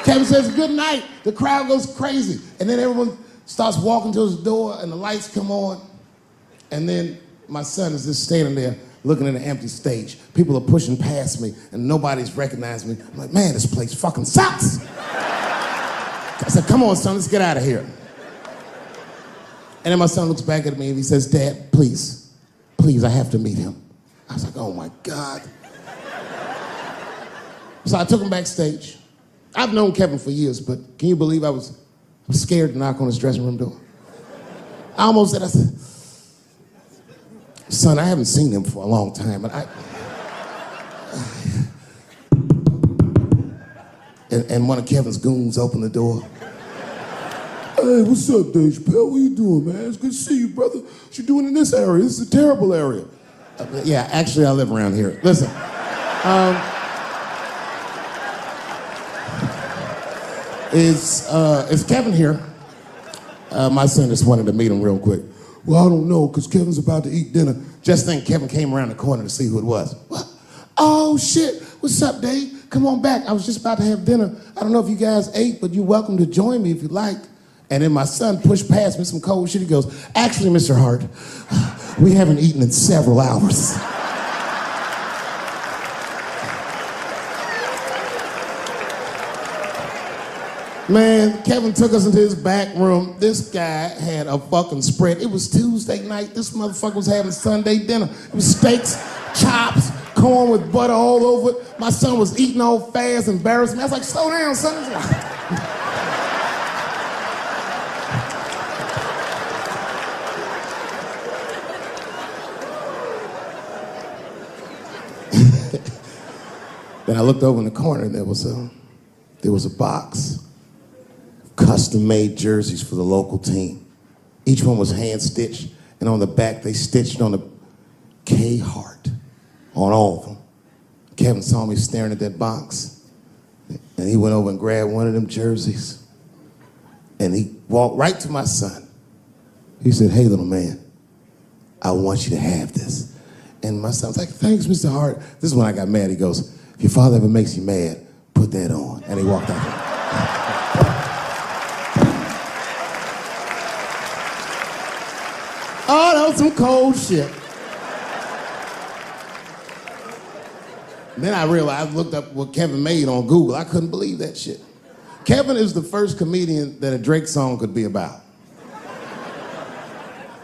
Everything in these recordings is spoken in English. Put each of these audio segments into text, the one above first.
Kevin says, good night. The crowd goes crazy. And then everyone starts walking to his door and the lights come on. And then my son is just standing there looking at an empty stage. People are pushing past me and nobody's recognizing me. I'm like, man, this place fucking sucks. I said, come on, son, let's get out of here. And then my son looks back at me and he says, Dad, please, I have to meet him. I was like, oh my God. So I took him backstage. I've known Kevin for years, but can you believe I was scared to knock on his dressing room door? I almost said, I said, son, I haven't seen him for a long time, but and one of Kevin's goons opened the door. Hey, what's up, Dave Chapelle? What you doing, man? It's good to see you, brother. What you doing in this area? This is a terrible area. Yeah, actually, I live around here. Listen. Is Kevin here? My son just wanted to meet him real quick. Well, I don't know, because Kevin's about to eat dinner. Just think Kevin came around the corner to see who it was. What? Oh, shit. What's up, Dave? Come on back. I was just about to have dinner. I don't know if you guys ate, but you're welcome to join me if you'd like. And then my son pushed past me some cold shit. He goes, actually, Mr. Hart, we haven't eaten in several hours. Man, Kevin took us into his back room. This guy had a fucking spread. It was Tuesday night. This motherfucker was having Sunday dinner. It was steaks, chops, corn with butter all over it. My son was eating all fast, embarrassed me. I was like, slow down, son. Then I looked over in the corner and there was a box. Custom-made jerseys for the local team. Each one was hand-stitched, and on the back they stitched on the K Hart on all of them. Kevin saw me staring at that box, and he went over and grabbed one of them jerseys, and he walked right to my son. He said, hey, little man, I want you to have this. And my son was like, thanks, Mr. Hart. This is when I got mad. He goes, if your father ever makes you mad, put that on. And he walked out. Oh, that was some cold shit. Then I realized, I looked up what Kevin made on Google. I couldn't believe that shit. Kevin is the first comedian that a Drake song could be about.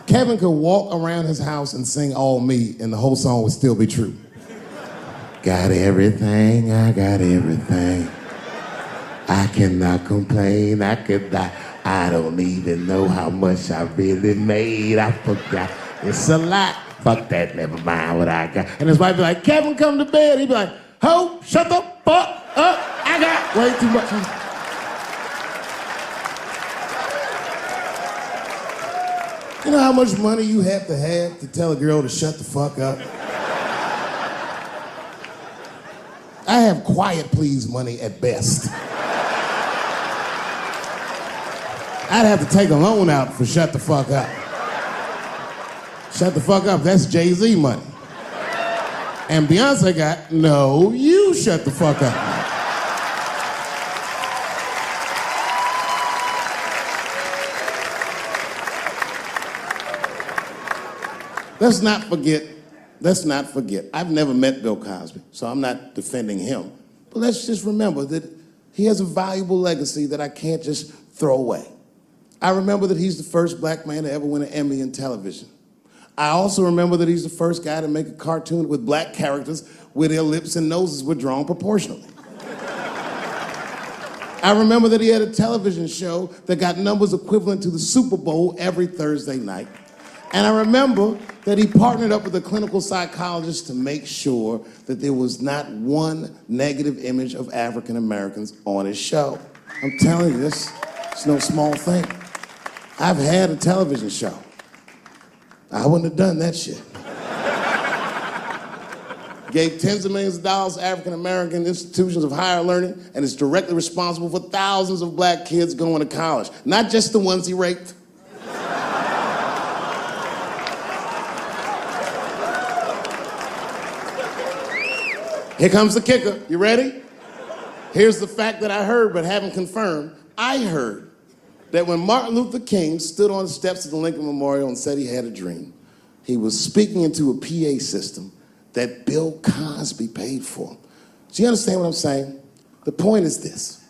Kevin could walk around his house and sing All Me, and the whole song would still be true. Got everything, I got everything. I cannot complain, I don't even know how much I really made. I forgot. It's a lot. Fuck that, never mind what I got. And his wife be like, Kevin, come to bed. He'd be like, ho, shut the fuck up. I got way too much. You know how much money you have to tell a girl to shut the fuck up? I have quiet please money at best. I'd have to take a loan out for shut the fuck up. Shut the fuck up, that's Jay-Z money. And Beyonce got, no, you shut the fuck up. Let's not forget, I've never met Bill Cosby, so I'm not defending him. But let's just remember that he has a valuable legacy that I can't just throw away. I remember that he's the first black man to ever win an Emmy in television. I also remember that he's the first guy to make a cartoon with black characters where their lips and noses were drawn proportionally. I remember that he had a television show that got numbers equivalent to the Super Bowl every Thursday night. And I remember that he partnered up with a clinical psychologist to make sure that there was not one negative image of African Americans on his show. I'm telling you, this is no small thing. I've had a television show. I wouldn't have done that shit. Gave tens of millions of dollars to African American institutions of higher learning, and is directly responsible for thousands of black kids going to college. Not just the ones he raped. Here comes the kicker. You ready? Here's the fact that I heard but haven't confirmed. I heard that when Martin Luther King stood on the steps of the Lincoln Memorial and said he had a dream, he was speaking into a PA system that Bill Cosby paid for. Do you understand what I'm saying? The point is this.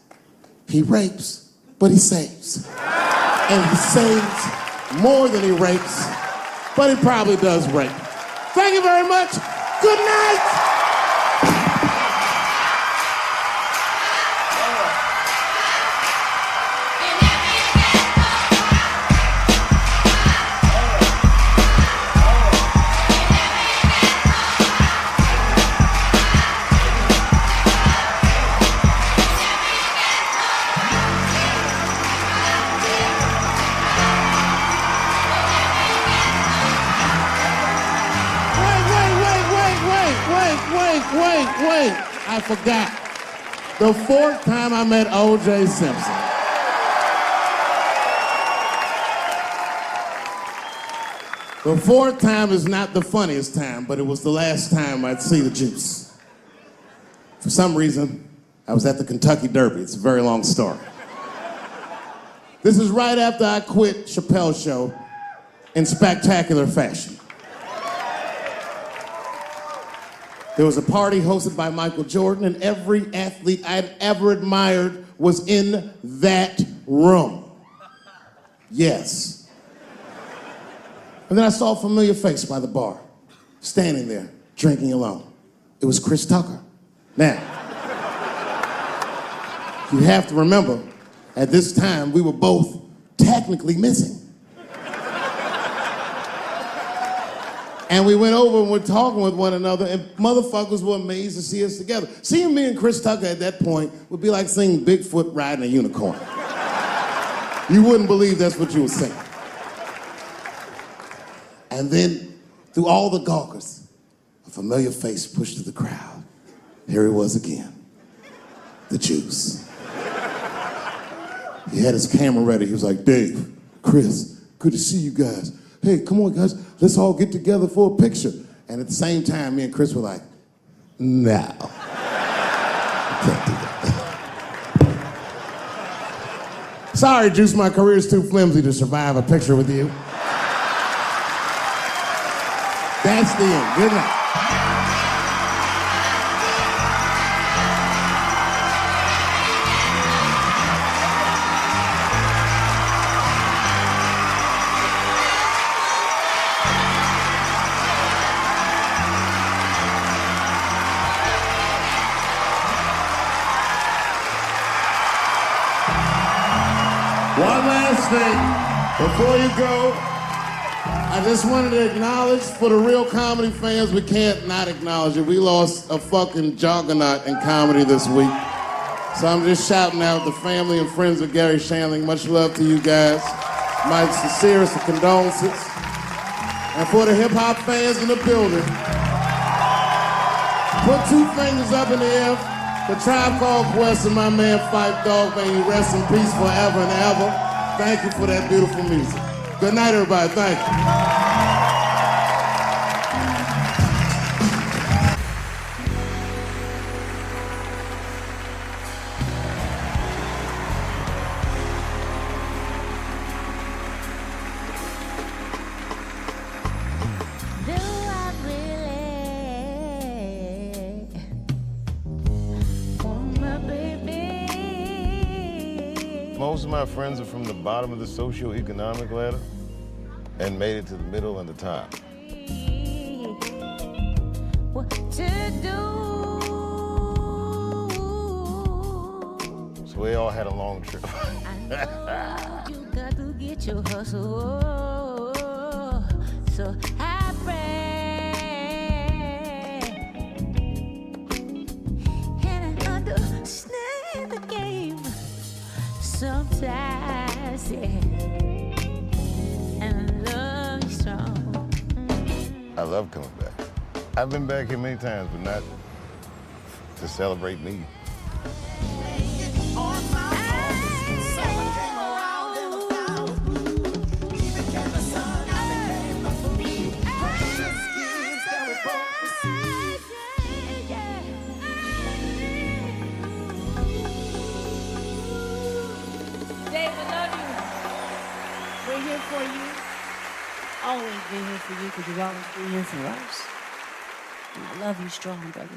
He rapes, but he saves. And he saves more than he rapes, but he probably does rape. Thank you very much. Good night. Wait, I forgot. The fourth time I met O.J. Simpson. The fourth time is not the funniest time, but it was the last time I'd see the juice. For some reason, I was at the Kentucky Derby. It's a very long story. This is right after I quit Chapelle show in spectacular fashion. There was a party hosted by Michael Jordan, and every athlete I'd ever admired was in that room. Yes. And then I saw a familiar face by the bar, standing there, drinking alone. It was Chris Tucker. Now, you have to remember, at this time, we were both technically missing. And we went over and we're talking with one another, and motherfuckers were amazed to see us together. Seeing me and Chris Tucker at that point would be like seeing Bigfoot riding a unicorn. You wouldn't believe that's what you were saying. And then, through all the gawkers, a familiar face pushed through the crowd. Here he was again, the Juice. He had his camera ready. He was like, Dave, Chris, good to see you guys. Hey, come on, guys, let's all get together for a picture. And at the same time, me and Chris were like, no. I can't do that. Sorry, Juice, my career's too flimsy to survive a picture with you. That's the end. Good night. One last thing, before you go, I just wanted to acknowledge, for the real comedy fans, we can't not acknowledge it. We lost a fucking juggernaut in comedy this week. So I'm just shouting out the family and friends of Gary Shandling. Much love to you guys. My sincerest condolences. And for the hip-hop fans in the building, put two fingers up in the air. The Tribe Called Quest and my man Phife Dawg, may you rest in peace forever and ever. Thank you for that beautiful music. Good night, everybody. Thank you. Most of my friends are from the bottom of the socioeconomic ladder and made it to the middle and the top. What to do? So we all had a long trip. I know you got to get your hustle. So I pray, and I understand the game. Sometimes, yeah, and love is strong. I love coming back. I've been back here many times, but not to celebrate me. Dave, I love you. We're here for you. Always been here for you because you've always been here for us. And I love you strong, brother.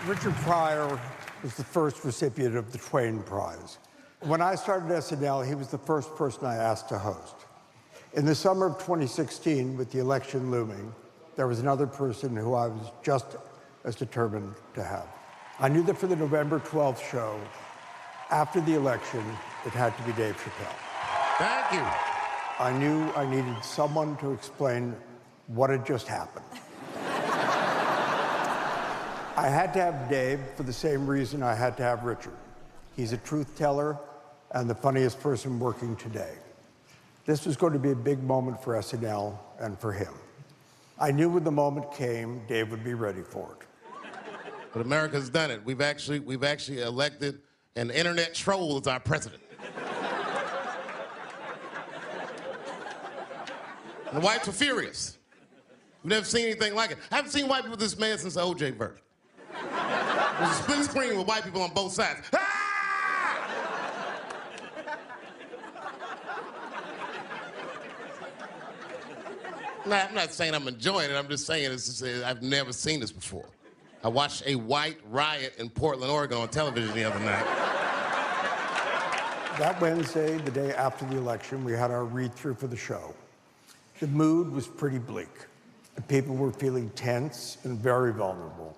Richard Pryor was the first recipient of the Twain Prize. When I started SNL, he was the first person I asked to host. In the summer of 2016, with the election looming, there was another person who I was just as determined to have. I knew that for the November 12th show, after the election, it had to be Dave Chapelle. Thank you. I knew I needed someone to explain what had just happened. I had to have Dave for the same reason I had to have Richard. He's a truth teller and the funniest person working today. This was going to be a big moment for SNL and for him. I knew when the moment came, Dave would be ready for it. But America's done it. We've actually elected an internet troll as our president. And the whites were furious. We've never seen anything like it. I haven't seen white people this mad since the OJ verdict. There's a split screen with white people on both sides. Ah! I'm not saying I'm enjoying it. I'm just saying I've never seen this before. I watched a white riot in Portland, Oregon on television the other night. That Wednesday, the day after the election, we had our read-through for the show. The mood was pretty bleak. The people were feeling tense and very vulnerable.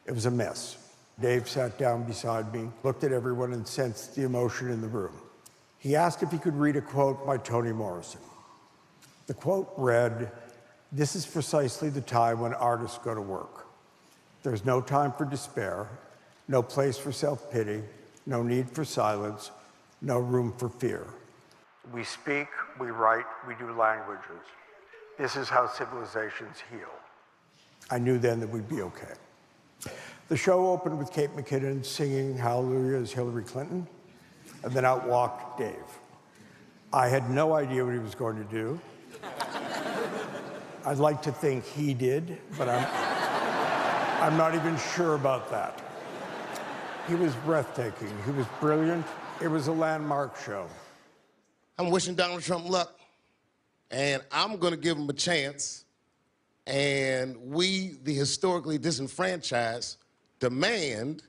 It was a mess. Dave sat down beside me, looked at everyone, and sensed the emotion in the room. He asked if he could read a quote by Toni Morrison. The quote read, "This is precisely the time when artists go to work. There's no time for despair, no place for self-pity, no need for silence, no room for fear. We speak, we write, we do languages. This is how civilizations heal." I knew then that we'd be okay. The show opened with Kate McKinnon singing Hallelujah as Hillary Clinton, and then out walked Dave. I had no idea what he was going to do. I'd like to think he did, but I'm not even sure about that. He was breathtaking. He was brilliant. It was a landmark show. I'm wishing Donald Trump luck, and I'm going to give him a chance. And we, the historically disenfranchised, demand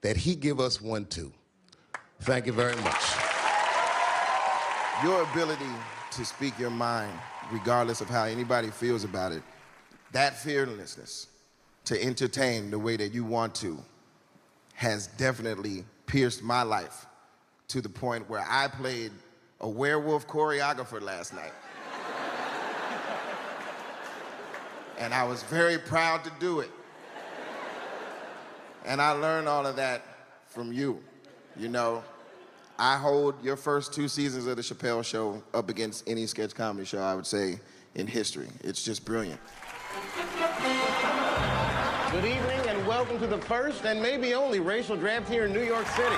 that he give us one too. Thank you very much. Your ability to speak your mind, regardless of how anybody feels about it, that fearlessness to entertain the way that you want to, has definitely pierced my life to the point where I played a werewolf choreographer last night. And I was very proud to do it. And I learned all of that from you. You know, I hold your first 2 seasons of the Chapelle Show up against any sketch comedy show, I would say, in history. It's just brilliant. Good evening and welcome to the first and maybe only racial draft here in New York City.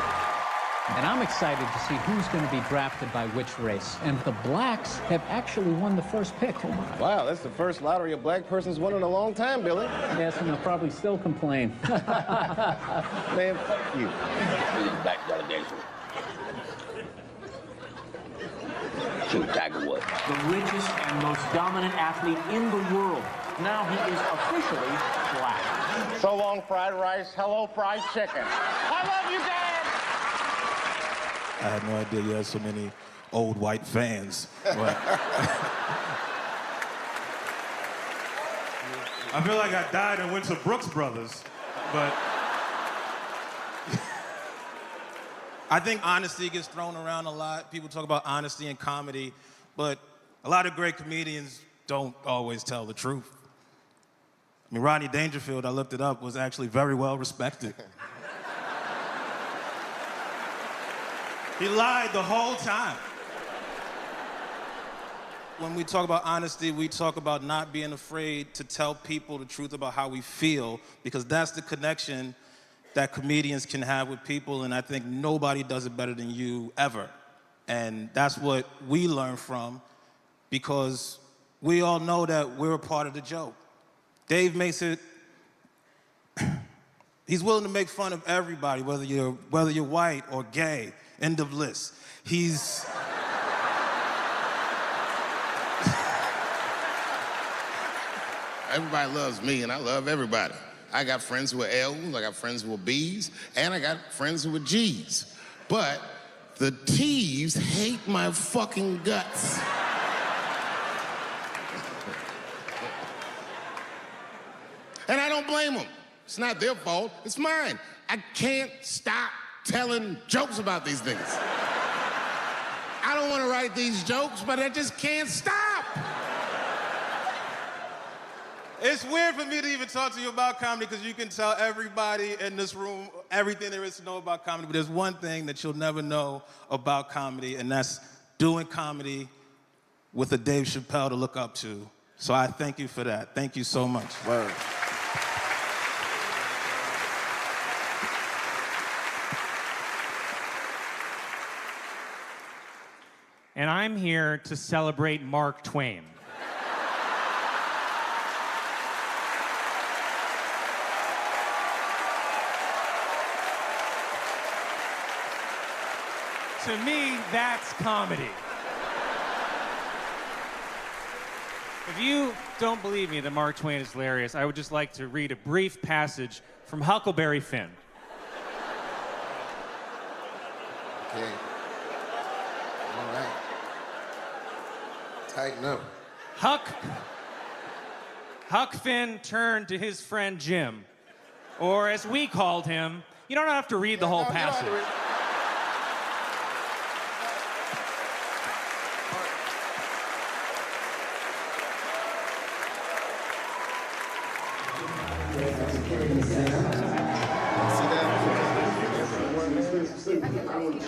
And I'm excited to see who's going to be drafted by which race. And the blacks have actually won the first pick. Oh my. Wow, that's the first lottery a black person's won in a long time, Billy. Yes, and they'll probably still complain. Man, fuck you. Black validation. Shoot Tiger Woods. The richest and most dominant athlete in the world. Now he is officially black. So long, fried rice. Hello, fried chicken. I love you, Dad! I had no idea you had so many old white fans. But I feel like I died and went to Brooks Brothers, but I think honesty gets thrown around a lot. People talk about honesty in comedy, but a lot of great comedians don't always tell the truth. I mean, Rodney Dangerfield, I looked it up, was actually very well respected. He lied the whole time. When we talk about honesty, we talk about not being afraid to tell people the truth about how we feel, because that's the connection that comedians can have with people, and I think nobody does it better than you ever. And that's what we learn from, because we all know that we're a part of the joke. Dave makes it He's willing to make fun of everybody, whether you're white or gay. End of list. He's... Everybody loves me, and I love everybody. I got friends who are L's, I got friends who are B's, and I got friends who are G's. But the T's hate my fucking guts. And I don't blame them. It's not their fault, it's mine. I can't stop telling jokes about these things. I don't want to write these jokes, but I just can't stop. It's weird for me to even talk to you about comedy because you can tell everybody in this room everything there is to know about comedy, but there's one thing that you'll never know about comedy, and that's doing comedy with a Dave Chapelle to look up to. So I thank you for that. Thank you so much. Word. And I'm here to celebrate Mark Twain. To me, that's comedy. If you don't believe me that Mark Twain is hilarious, I would just like to read a brief passage from Huckleberry Finn. Okay. All right. Tighten up. Huck Finn turned to his friend Jim, or as we called him, you don't have to read the whole passage.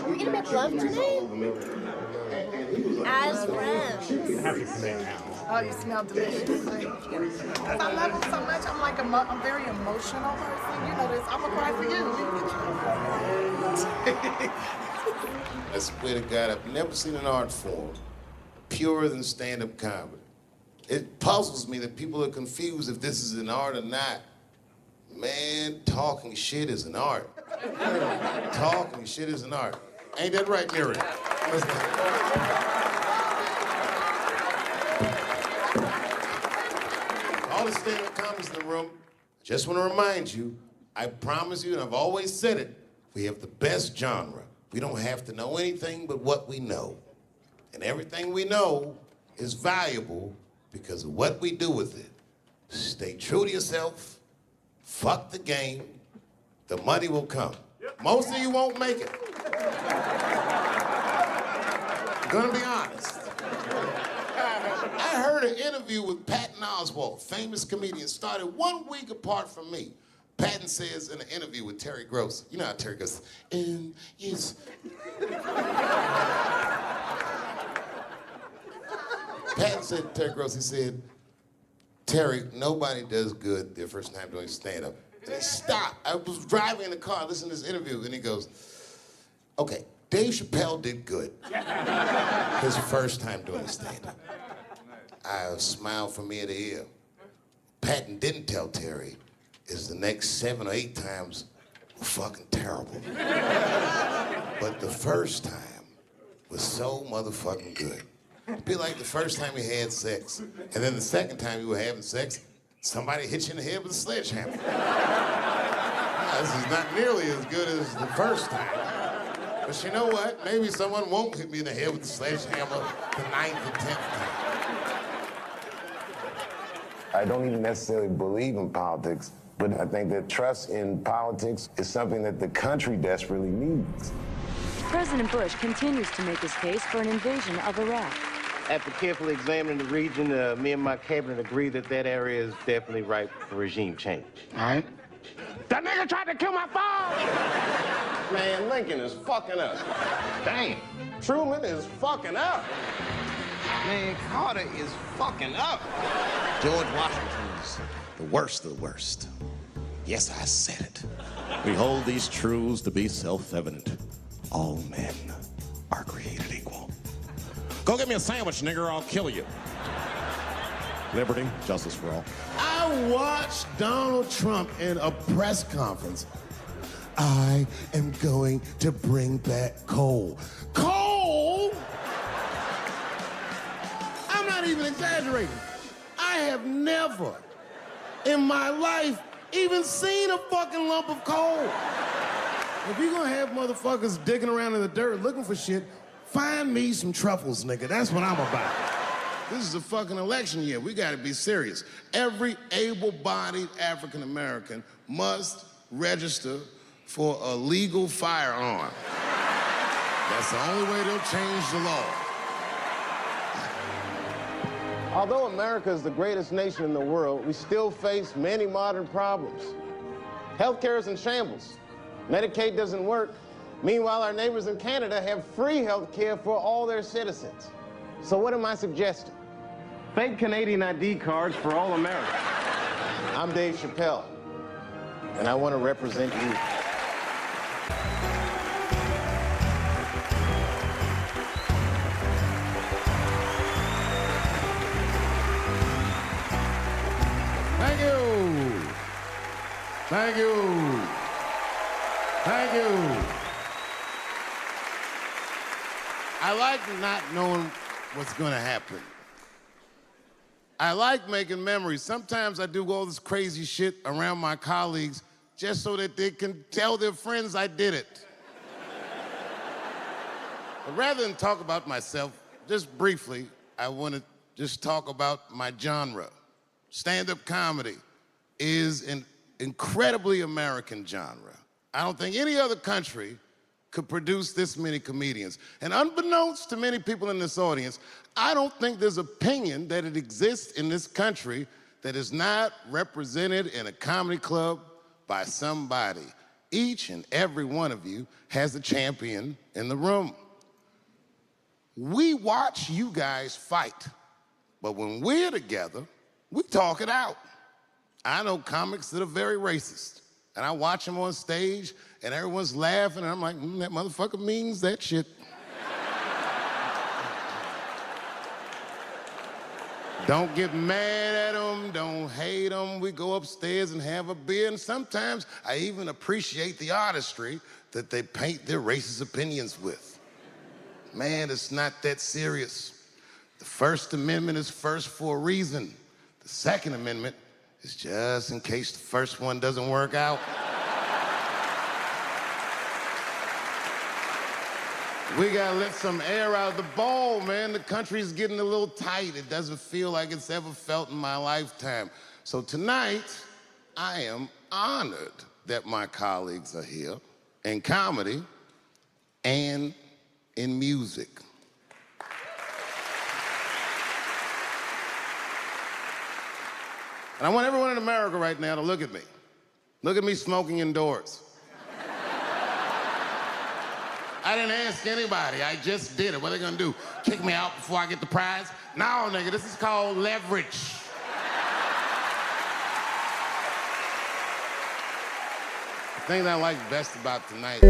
Are we gonna make love today? As friends. Oh, you smell delicious. I love him so much. I'm like I'm a very emotional person. You know this. I'm gonna cry for you. I swear to God, I've never seen an art form purer than stand-up comedy. It puzzles me that people are confused if this is an art or not. Man, talking shit is an art. Talking shit is an art. Ain't that right, Mary? All the stand-up comics in the room, just want to remind you, I promise you, and I've always said it, we have the best genre. We don't have to know anything but what we know. And everything we know is valuable because of what we do with it. Stay true to yourself, fuck the game, the money will come. Most of you won't make it. I'm gonna be honest. I heard an interview with Patton Oswalt, famous comedian, started 1 week apart from me. Patton says in an interview with Terry Gross, you know how Terry goes, yes. Patton said to Terry Gross, he said, Terry, nobody does good their first time doing stand-up. And he stopped. I was driving in the car, listening to this interview, and he goes, okay, Dave Chapelle did good. His first time doing stand-up. I smiled from ear to ear. Patton didn't tell Terry is the next 7 or 8 times were fucking terrible. But the first time was so motherfucking good. It'd be like the first time you had sex, and then the second time you were having sex, somebody hit you in the head with a sledgehammer. This is not nearly as good as the first time. But you know what? Maybe someone won't hit me in the head with the sledgehammer the 9th or 10th time. I don't even necessarily believe in politics, but I think that trust in politics is something that the country desperately needs. President Bush continues to make his case for an invasion of Iraq. After carefully examining the region, me and my cabinet agree that that area is definitely ripe for regime change. All right. That nigga tried to kill my father! Man, Lincoln is fucking up. Damn. Truman is fucking up. Man, Carter is fucking up. George Washington is the worst of the worst. Yes, I said it. We hold these truths to be self-evident. All men are created equal. Go get me a sandwich, nigger, or I'll kill you. Liberty, justice for all. I I watched Donald Trump in a press conference. I am going to bring back coal. Coal? I'm not even exaggerating. I have never in my life even seen a fucking lump of coal. If you're gonna have motherfuckers digging around in the dirt looking for shit, find me some truffles, nigga. That's what I'm about. This is a fucking election year. We gotta be serious. Every able-bodied African American must register for a legal firearm. That's the only way they'll change the law. Although America is the greatest nation in the world, we still face many modern problems. Healthcare is in shambles. Medicaid doesn't work. Meanwhile, our neighbors in Canada have free healthcare for all their citizens. So what am I suggesting? Fake Canadian ID cards for all Americans. I'm Dave Chapelle, and I want to represent you. Thank you. Thank you. Thank you. I like not knowing what's gonna happen. I like making memories. Sometimes I do all this crazy shit around my colleagues just so that they can tell their friends I did it. But rather than talk about myself, just briefly, I want to just talk about my genre. Stand-up comedy is an incredibly American genre. I don't think any other country could produce this many comedians. And unbeknownst to many people in this audience, I don't think there's opinion that it exists in this country that is not represented in a comedy club by somebody. Each and every one of you has a champion in the room. We watch you guys fight, but when we're together, we talk it out. I know comics that are very racist, and I watch them on stage, and everyone's laughing, and I'm like, that motherfucker means that shit. Don't get mad at them, don't hate them. We go upstairs and have a beer, and sometimes I even appreciate the artistry that they paint their racist opinions with. Man, it's not that serious. The First Amendment is first for a reason. The Second Amendment is just in case the first one doesn't work out. We gotta let some air out of the ball, man. The country's getting a little tight. It doesn't feel like it's ever felt in my lifetime. So tonight, I am honored that my colleagues are here in comedy and in music. And I want everyone in America right now to look at me. Look at me smoking indoors. I didn't ask anybody, I just did it. What are they gonna do? Kick me out before I get the prize? No, nigga, this is called leverage. The thing that I like best about tonight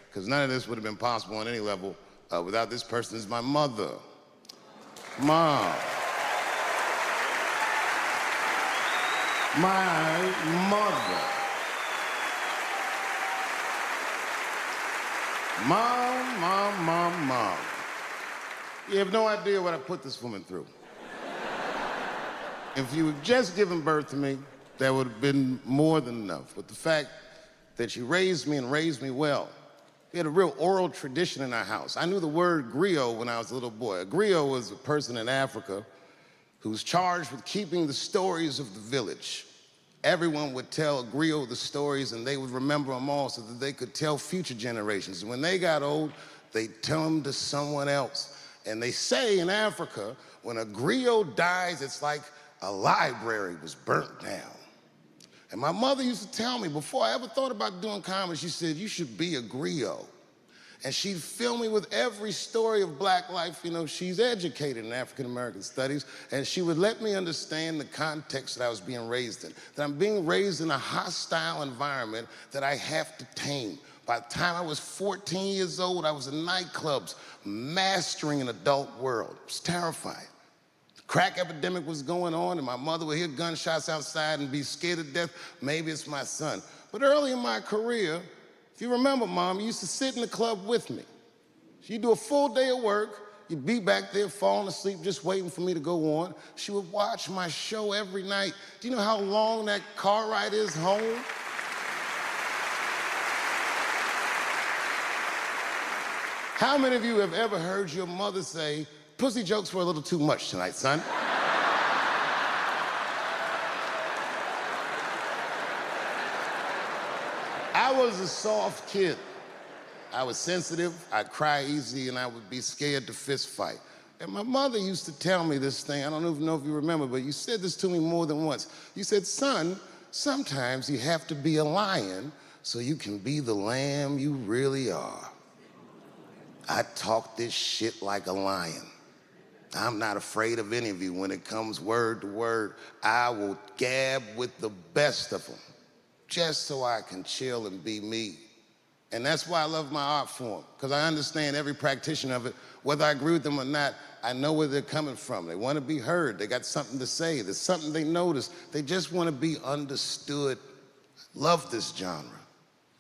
Because none of this would have been possible on any level without this person is my mother. Mom. My mother. Mom. You have no idea what I put this woman through. If you had just given birth to me, that would have been more than enough. But the fact that she raised me and raised me well, we had a real oral tradition in our house. I knew the word griot when I was a little boy. A griot was a person in Africa who was charged with keeping the stories of the village. Everyone would tell a griot the stories and they would remember them all so that they could tell future generations. And when they got old, they'd tell them to someone else. And they say in Africa, when a griot dies, it's like a library was burnt down. And my mother used to tell me, before I ever thought about doing comedy, she said, you should be a griot. And she'd fill me with every story of black life. You know, she's educated in African-American studies, and she would let me understand the context that I was being raised in, that I'm being raised in a hostile environment that I have to tame. By the time I was 14 years old, I was in nightclubs, mastering an adult world. It was terrifying. Crack epidemic was going on, and my mother would hear gunshots outside and be scared to death. Maybe it's my son. But early in my career, if you remember, Mom, you used to sit in the club with me. She'd do a full day of work. You'd be back there falling asleep, just waiting for me to go on. She would watch my show every night. Do you know how long that car ride is home? How many of you have ever heard your mother say, pussy jokes were a little too much tonight, son? I was a soft kid. I was sensitive, I'd cry easy, and I would be scared to fist fight. And my mother used to tell me this thing, I don't even know if you remember, but you said this to me more than once. You said, son, sometimes you have to be a lion so you can be the lamb you really are. I talk this shit like a lion. I'm not afraid of any of you. When it comes word to word, I will gab with the best of them, just so I can chill and be me. And that's why I love my art form, because I understand every practitioner of it. Whether I agree with them or not, I know where they're coming from. They want to be heard. They got something to say. There's something they notice. They just want to be understood. Love this genre.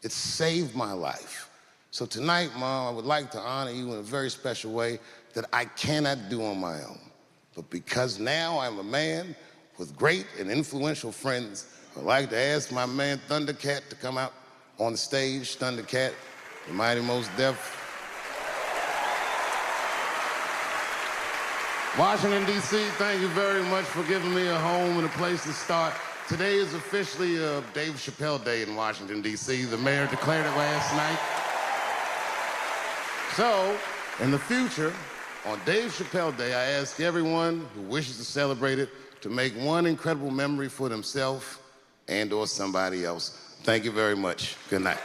It saved my life. So tonight, Mom, I would like to honor you in a very special way that I cannot do on my own. But because now I'm a man with great and influential friends, I'd like to ask my man Thundercat to come out on the stage. Thundercat, the Mighty Most Def. Washington, D.C., thank you very much for giving me a home and a place to start. Today is officially Dave Chapelle Day in Washington, D.C. The mayor declared it last night. So, in the future, on Dave Chapelle Day, I ask everyone who wishes to celebrate it to make one incredible memory for themselves and or somebody else. Thank you very much. Good night.